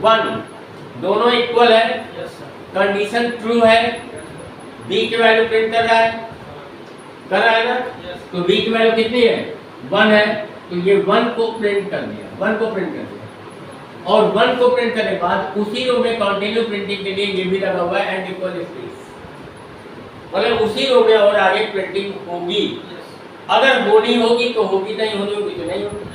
1, दोनों इक्वल है, कंडीशन ट्रू है, b की वैल्यू प्रिंट कर रहा है ना। तो b की वैल्यू कितनी है, 1 है, तो ये 1 को प्रिंट कर दिया, 1 को प्रिंट कर दिया। और 1 को प्रिंट करने के बाद उसी रो में कंटिन्यू प्रिंटिंग के लिए ये भी लगा हुआ है एंड इक्वल स्पेस, मतलब उसी रो में और आगे प्रिंटिंग होगी। अगर होनी होगी तो होगी, नहीं होनी होगी तो नहीं होगी,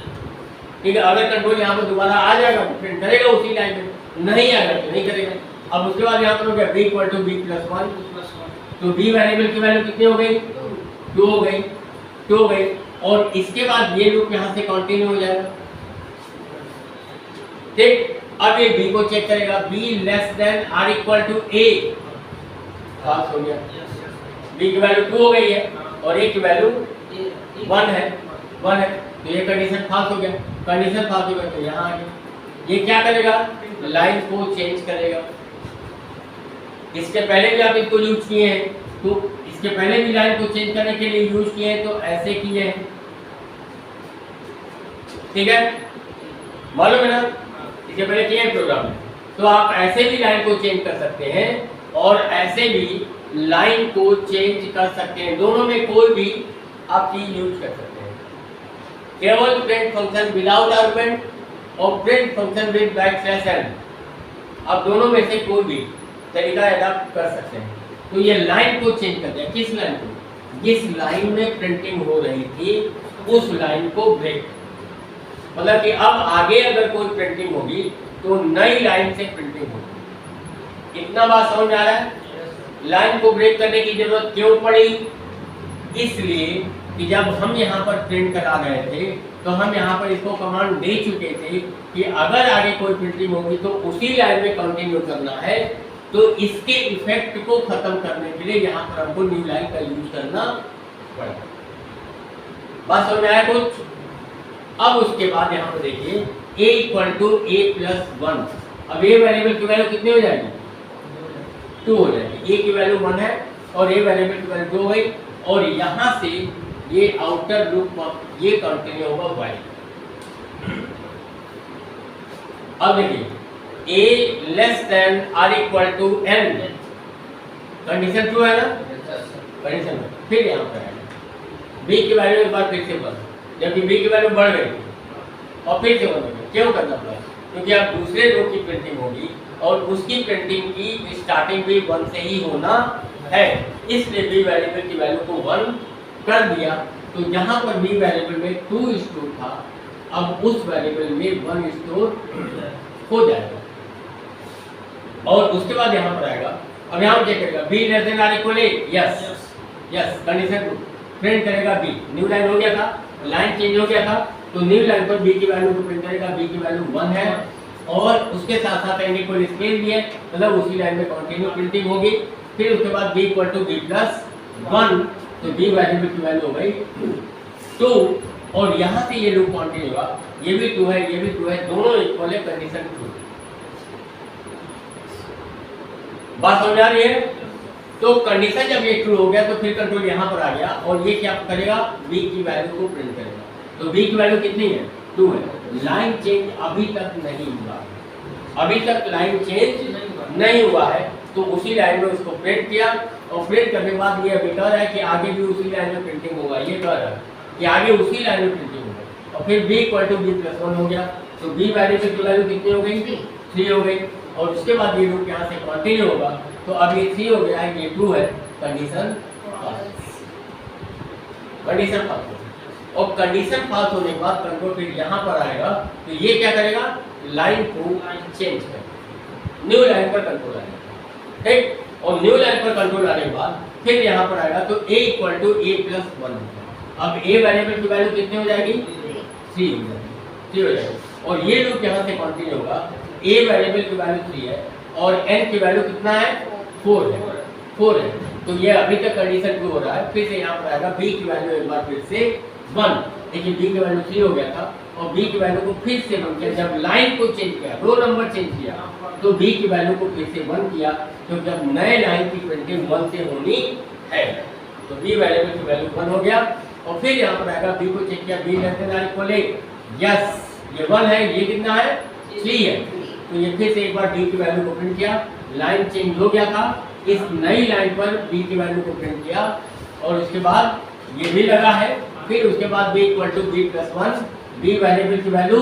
ठीक है। अगर कंट्रोल यहाँ पर दोबारा आ जाएगा तो प्रिंट करेगा उसी लाइन में, नहीं आएगा तो नहीं करेगा। अब उसके बाद यहाँ पर हो गया b = b + 1, तो b वेरिएबल की वैल्यू कितनी हो गई, 2 हो गई, 2 हो गई, और इसके बाद ये लूप यहाँ से कंटिन्यू हो जाएगा। ठीक, अब ये बी को चेक करेगा, B less than or equal to A, pass हो गया। बी की वैल्यू 2 हो गई है और ए की वैल्यू 1 है, 1 है, तो ये कंडीशन फाल्स हो गया, कंडीशन फाल्स हो गया, तो यहाँ आ गया। ये क्या करेगा, लाइन को चेंज करेगा। इसके पहले भी आप इसको यूज किए हैं, तो इसके पहले भी लाइन को चेंज करने के लिए यूज किए हैं, तो ऐसे किए हैं, ठीक है, मालूम है ना, इसके पहले किए हैं प्रोग्राम में। तो आप ऐसे भी लाइन को चेंज कर सकते हैं और ऐसे भी लाइन को चेंज कर सकते हैं, दोनों में कोई भी आप चीज यूज कर सकते हैं। केवल प्रिंट फंक्शन विदाउट आर्गुमेंट और print function with backslash n, आप दोनों में से कोई भी तरीका अडॉप्ट कर सकते हैं। तो ये लाइन को चेंज कर दिया, किस लाइन को, जिस लाइन में प्रिंटिंग हो रही थी उस लाइन को ब्रेक, मतलब कि अब आगे अगर कोई प्रिंटिंग होगी तो नई लाइन से प्रिंटिंग होगी। इतना बात समझ आ रहा है? लाइन को ब्रेक करने की जरूरत क्यों पड़ी? इसलिए कि जब हम यहाँ पर प्रिंट करा रहे थे तो हम यहाँ पर इसको कमांड दे चुके थे कि अगर आगे कोई प्रिंटिंग होगी तो उसी लाइन में कंटिन्यू करना है, तो इसके इफेक्ट को खत्म करने के लिए यहाँ पर हमको न्यू लाइन का यूज करना पड़ा। बात समझ में आया कुछ? अब उसके बाद यहाँ पर देखिए a equal to a plus 1, अब a वेरिएबल की वैल्यू कितनी हो जाएगी, 2 हो जाएगी। a की वैल्यू 1 है और a वेरिएबल की वैल्यू 2 हो गई, और यहाँ से ये आउटर लूप ये कंटिन्यू होगा y। अब देखिए a less than or equal to n, condition true है ना, कंडीशन। फिर यहाँ पर आएगा b की वैल्यू एक बार फिर से बढ़, जबकि b की वैल्यू बढ़ गई और फिर से बढ़ गई, क्यों करना पड़ा? क्योंकि अब दूसरे रो की प्रिंटिंग होगी और उसकी प्रिंटिंग की स्टार्टिंग भी 1 से ही होना है, इसलिए b वेरिएबल की वैल्यू को 1 कर दिया। तो जहाँ पर b वेरिएबल में 2 स्टोर था, अब उस वेरिएबल में 1 स्टोर हो जाएगा। और उसके बाद यहाँ पर आएगा, अब यहाँ चेक करेगा b less than or equal a, yes yes, condition true, print करेगा b, न्यू लाइन हो गया था, लाइन चेंज हो गया था, तो न्यू लाइन पर b की वैल्यू को प्रिंट करेगा, b की वैल्यू 1 है, और उसके साथ साथ एन इक्वल स्पेस भी है, मतलब उसी लाइन में कंटिन्यू प्रिंटिंग होगी। फिर उसके बाद b equal to b plus 1, तो b वेरिएबल की वैल्यू हो गई 2, और यहाँ से ये लूप कंटिन्यू होगा, ये भी 2 है, ये भी 2 है, दोनों इक्वल है, कंडीशन ट्रू। बात समझ आ रही है? तो कंडीशन जब ये ट्रू हो गया तो फिर कंट्रोल यहाँ पर आ गया, और ये क्या करेगा, b की वैल्यू को प्रिंट करेगा। तो b की वैल्यू कितनी है, 2 है। लाइन चेंज अभी तक नहीं हुआ, अभी तक लाइन चेंज नहीं हुआ है, तो उसी लाइन में उसको प्रिंट किया, और प्रिंट करने के बाद ये अभी कह रहा है कि आगे भी उसी लाइन में प्रिंटिंग होगा, ये कह रहा है कि आगे उसी लाइन में प्रिंटिंग होगा, और फिर b equal to b plus 1 हो गया, तो b वेरिएबल की वैल्यू कितनी हो गई, 3 हो गई, और उसके बाद ये लूप यहाँ से कंटिन्यू होगा, तो अब ये 3 हो गया है, ये 2 है, कंडीशन फॉल्स, कंडीशन फॉल्स। और कंडीशन फॉल्स होने के बाद कंट्रोल फिर यहाँ पर आएगा, तो ये क्या करेगा, लाइन को चेंज करेगा, न्यू लाइन पर कंट्रोल आएगा, ठीक। और न्यू लाइन पर कंट्रोल आने के बाद फिर यहाँ पर आएगा, तो a equal to a plus 1 होगा। अब a वेरिएबल की वैल्यू कितनी हो जाएगी, 3 हो जाएगी, 3 हो जाएगी, और ये लूप यहाँ से कंटिन्यू होगा। a वेरिएबल की वैल्यू 3 है और n की वैल्यू कितना है, 4 है, 4 है, तो ये अभी तक कंडीशन ट्रू हो रहा है। फिर से यहाँ पर आएगा b की वैल्यू एक बार फिर से 1, देखिए b की वैल्यू 3 हो गया था, और b की वैल्यू को फिर से 1 किया, जब लाइन को चेंज किया, रो नंबर चेंज किया, तो b की वैल्यू को फिर से 1 किया, तो जब नए लाइन की प्रिंटिंग 1 से होनी है, तो b वेरिएबल की वैल्यू 1 हो गया। और फिर यहाँ पर आएगा b को चेक किया, b less than or equal a, yes, ये 1 है, ये कितना है, 3 है, तो ये फिर से एक बार b की वैल्यू को प्रिंट किया, लाइन चेंज हो गया था, इस नई लाइन पर b की वैल्यू को प्रिंट किया, और उसके बाद ये भी लगा है, फिर उसके बाद b equal to b plus 1, b variable की वैल्यू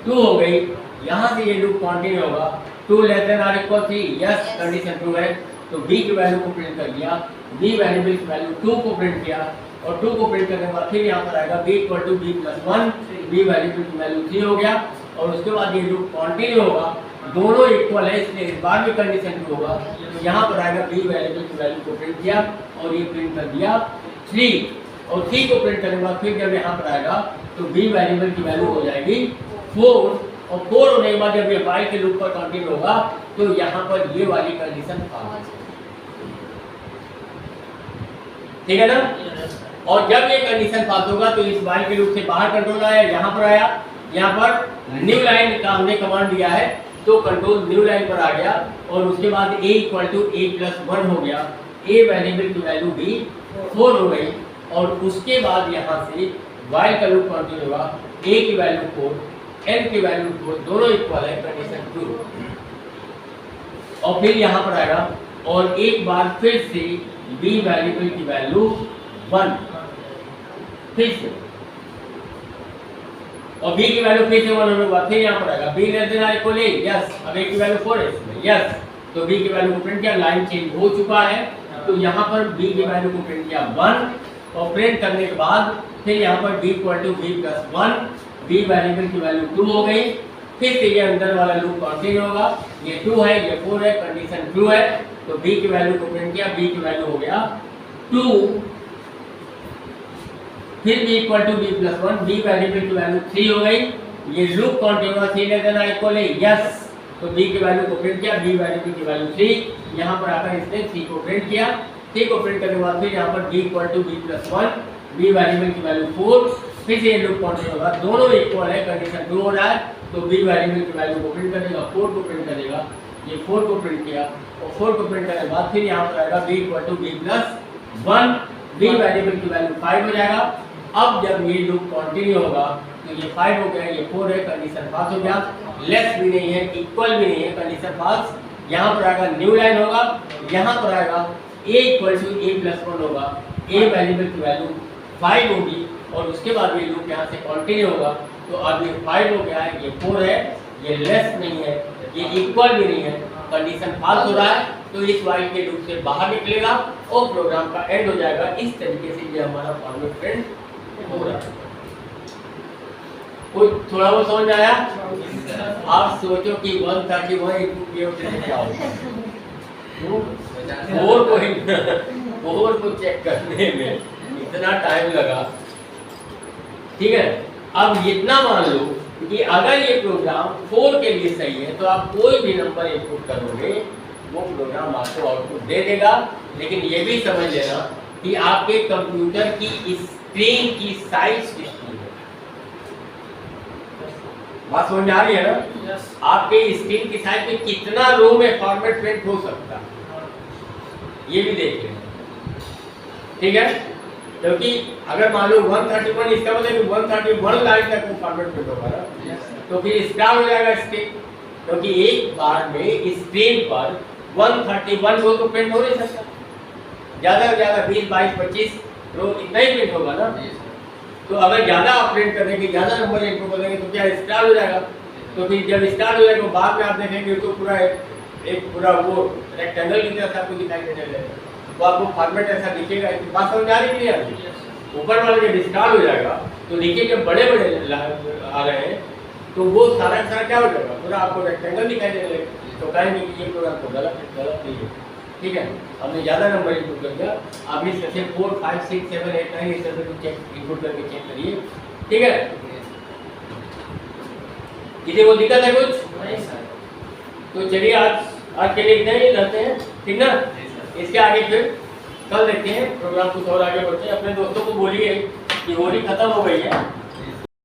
2 हो गई, यहाँ से ये लूप कंटिन्यू होगा, 2 less than or equal 3, yes, condition true है, तो b की वैल्यू को प्रिंट कर दिया, b वेरिएबल की वैल्यू 2 को प्रिंट किया, और 2 को प्रिंट करने के बाद फिर यहाँ पर आएगा b equal to b plus 1, b variable की वैल्यू 3 हो गया, और उसके बाद ये लूप कंटिन्यू होगा, दोनों इक्वल है, इसलिए इस बार भी कंडीशन ट्रू होगा, तो यहाँ पर आएगा b वेरिएबल की वैल्यू को प्रिंट किया, और ये प्रिंट कर दिया 3, और C को प्रिंट करने के बाद फिर जब यहाँ पर आएगा तो B वेरिएबल की वैल्यू हो जाएगी 4, और 4 होने के बाद जब ये while के लूप पर कंटिन्यू होगा तो यहाँ पर ये वाली कंडीशन फॉल्स, ठीक है ना। और जब ये कंडीशन पास होगा तो इस while के लूप से बाहर कंट्रोल आया, यहाँ पर आया, यहाँ पर न्यू लाइन का हमने कमांड दिया है तो कंट्रोल न्यू लाइन पर आ गया, और उसके बाद a = a+1 हो गया, a वेरिएबल की वैल्यू भी 4 हो गई, और उसके बाद यहाँ से while का लूप कंटिन्यू होगा, a की वैल्यू 4, n की वैल्यू 4, दोनों इक्वल है, कंडीशन ट्रू, और फिर यहाँ पर आएगा और एक बार फिर से b वेरिएबल की वैल्यू 1 फिर से, और b की वैल्यू फिर से 1 होने के बाद फिर यहाँ पर आएगा b ≤ a, यस, अब a की वैल्यू 4 है इसमें, यस, तो b की वैल्यू को प्रिंट किया, लाइन चेंज हो चुका है, तो यहाँ पर b की वैल्यू को प्रिंट किया 1, और प्रिंट करने के बाद फिर यहाँ पर b = b+1, b वेरिएबल की वैल्यू 2 हो गई, फिर से ये अंदर वाला लूप कंटिन्यू होगा, ये 2 है, ये 4 है, कंडीशन ट्रू है, तो b की वैल्यू को प्रिंट किया, b की वैल्यू हो गया 2, फिर b = b+1, b वेरिएबल की वैल्यू 3 हो गई, ये लूप कंटिन्यू होगा, c ≤ a, यस, तो b की वैल्यू को प्रिंट किया, b वेरिएबल की वैल्यू 3, यहाँ पर आकर इसने c को प्रिंट किया, c को प्रिंट करने के बाद फिर यहाँ पर b = b+1, b वेरिएबल की वैल्यू 4, फिर से ये लूप कंटिन्यू होगा, दोनों इक्वल है, कंडीशन ट्रू हो रहा है, तो b वेरिएबल की वैल्यू को प्रिंट करेगा, 4 को प्रिंट करेगा, ये 4 को प्रिंट किया, और 4 को प्रिंट करने के बाद फिर यहाँ पर आएगा b = b+1, b वेरिएबल की वैल्यू 5 हो जाएगा। अब जब ये लूप कंटिन्यू होगा तो ये 5 हो गया, ये 4 है, कंडीशन पास हो गया, लेस भी नहीं है, इक्वल भी नहीं है, कंडीशन पास, यहाँ पर आएगा न्यू लाइन होगा, यहाँ पर आएगा a = a+1 होगा, a वेरिएबल की वैल्यू 5 होगी, और उसके बाद ये लूप यहाँ से कंटिन्यू होगा, तो अब ये 5 हो गया है, ये 4 है, ये लेस नहीं है, ये इक्वल भी नहीं है, कंडीशन पास हो रहा है, तो इस while के लूप से बाहर निकलेगा और प्रोग्राम का एंड हो जाएगा। इस तरीके से ये हमारा फॉर्मेट प्रिंट हो रहा है। कुछ थोड़ा बहुत समझ आया? आप सोचो कि 131 इनपुट किए होते क्या होता है, और को चेक करने में इतना टाइम लगा, ठीक है। अब इतना मान लो कि अगर ये प्रोग्राम 4 के लिए सही है तो आप कोई भी नंबर इनपुट करोगे वो प्रोग्राम आपको आउटपुट दे देगा, लेकिन ये भी समझ लेना कि आपके कंप्यूटर की स्क्रीन की साइज कितनी है। बात समझ में आ रही है ना? आपके स्क्रीन की साइज में कितना रो में फॉर्मेट प्रिंट हो सकता है, ये भी देख लेना, ठीक है। क्योंकि अगर मान लो 131, इसका मतलब कि 131 लाइन तक वो फॉर्मेट प्रिंट होगा ना, तो फिर स्टार हो जाएगा स्क्रीन, क्योंकि एक बार में स्क्रीन पर 131 रो तो प्रिंट हो नहीं सकता, ज़्यादा से ज़्यादा 20, 22, 25 रो इतना ही प्रिंट होगा ना। तो अगर ज़्यादा आप प्रिंट करेंगे, ज़्यादा नंबर इनपुट करेंगे तो क्या स्टार हो जाएगा, तो फिर जब स्टार हो जाएगा तो बाद में आप देखेंगे तो पूरा एक पूरा वो रेक्टेंगल की तरह आपको दिखाई देने लगेगा, तो आपको फॉर्मेट ऐसा दिखेगा। बात समझ आ रही है? ऊपर वाला जब स्टार हो जाएगा तो नीचे जब बड़े बड़े आ रहे हैं तो वो सारा क्या हो जाएगा, पूरा आपको रेक्टेंगल दिखाई देने लगेगा, तो कहेंगे कि ये प्रोग्राम को गलत नहीं है, ठीक है। हमने ज़्यादा नंबर इनपुट कर दिया, आप इस तरह से 4, 5, 6, 7, 8, 9 इस तरह से चेक इनपुट करके चेक करिए, ठीक है। किसी को दिक्कत है कुछ? तो चलिए आज के लिए इतना ही रहते हैं, ठीक ना। इसके आगे फिर कल देखते हैं प्रोग्राम कुछ और आगे बढ़ते हैं। अपने दोस्तों को बोलिए कि होली खत्म हो गई है,